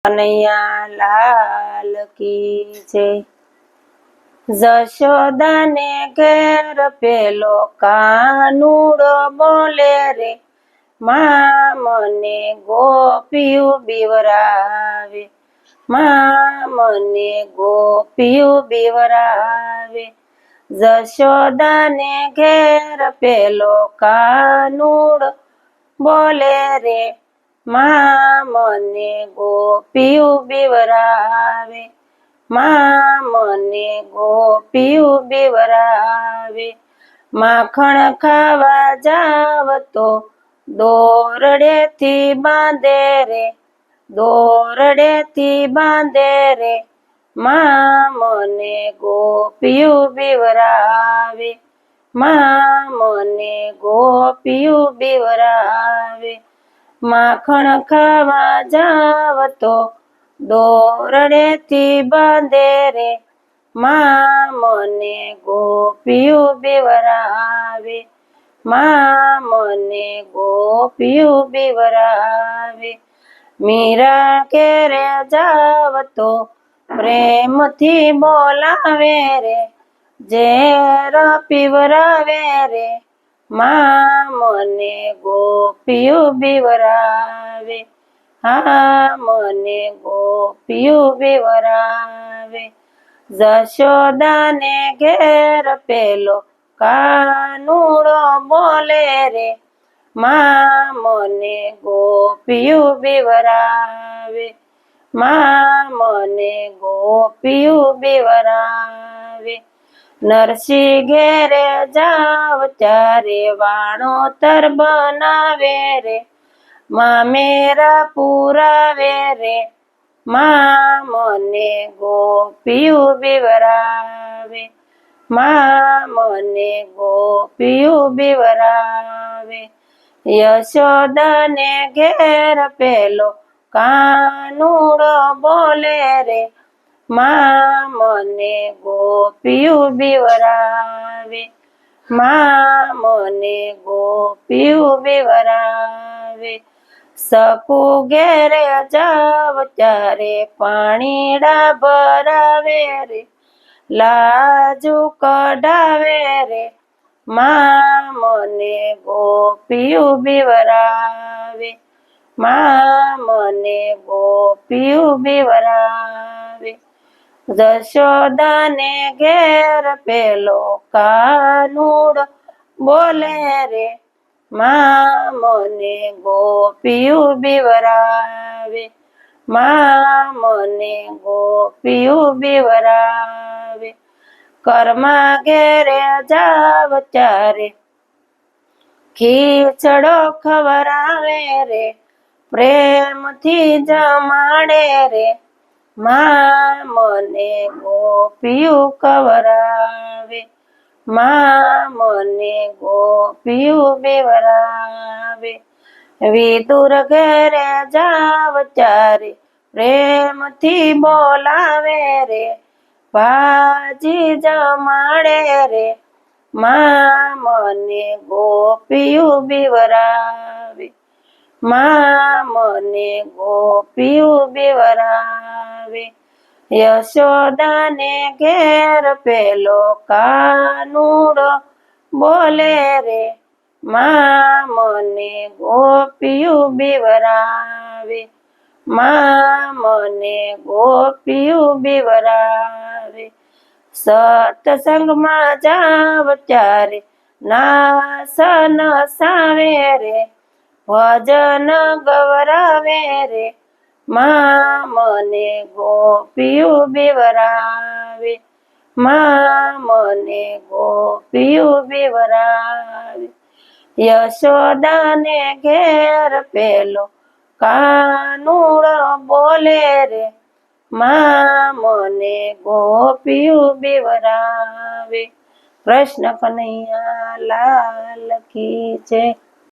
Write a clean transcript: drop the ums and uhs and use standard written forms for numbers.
કનૈયા લાલ કી જય। જશોદાને ઘેર પેલો કાનુડો બોલે રે, માં મને ગોપિયું બીવરાવે, માં મને ગોપિયું બીવરાવે। જશોદાને ઘેર પેલો કાનુડો બોલે રે, માં મને ગોપિયું બીવરાવે, માં મને ગોપિયું બીવરાવે। માખણ ખાવા જાવ તો દોરડેથી બાંધે રે, દોરડેથી બાંધે રે, માં મને ગોપિયું બીવરાવે, માં મને ગોપિયું બીવરાવે। માખણ ખાવા જાવ તો દોરડેથી બાંધે રે, માં મને ગોપિયું બીવરાવે, માં મને ગોપિયું બીવરાવે। મીરા ઘેરે જાવ તો પ્રેમથી બોલાવે રે, ઝેર પીવરાવે રે, માં મને ગોપિયું બીવરાવે, હા મને ગોપિયું બીવરાવે। જશોદાને ઘેર પેલો કાનુડો બોલે રે, માં મને ગોપિયું બીવરાવે, માં મને ગોપિયું બીવરાવે। નરસિંહ ઘેરે જાવ ત્યારે વાણોતર બનાવે રે, માં મેરા પુરાવે રે, માં મને ગોપિયું બીવરાવે, માં મને ગોપિયું બીવરાવે। યશોદાને ઘેર પેલો કાનુડો બોલે રે, માં મને ગોપિયું બીવરાવે, માં મને ગોપિયું બીવરાવે। સકુ ઘેરે જાવ ત્યારે પાણીડા ભરાવે રે, લાજુ કઢાવે રે, માં મને ગોપિયું બીવરાવે, માં મને ગોપિયું બીવરાવે। જશોદાને ઘેર પેલો કાનુડો બોલે રે, માં મને ગોપિયું બીવરાવે, માં મને ગોપિયું બીવરાવે। કર્મા ઘેરે જાવ ત્યારે ખીચડો ખવરાવે રે, પ્રેમથી જમાડે રે, માં મને ગોપિયું ખવરાવે, માં મને ગોપિયું બીવરાવે। વિદુર ઘેરે જાવ ત્યારે પ્રેમથી બોલાવે રે, ભાજી જમાડે રે, માં મને ગોપિયું બીવરાવે, માં મને ગોપિયું બીવરાવે। યશોદાને ઘેર પેલો કાનુડો બોલે રે, માં મને ગોપિયું બીવરાવે, માં મને ગોપિયું બીવરાવે। સત્સંગમાં જાવ ત્યારે નાસ નસાવે રે, ભજન ગવરાવે રે, માં મને ગોપિયું બીવરાવે, માં મને ગોપિયું બીવરાવે। યશોદાને ઘેર પેલો કાનુડો બોલે રે, માં મને ગોપિયું બીવરાવે। કૃષ્ણ કનૈયા લાલ કી જય।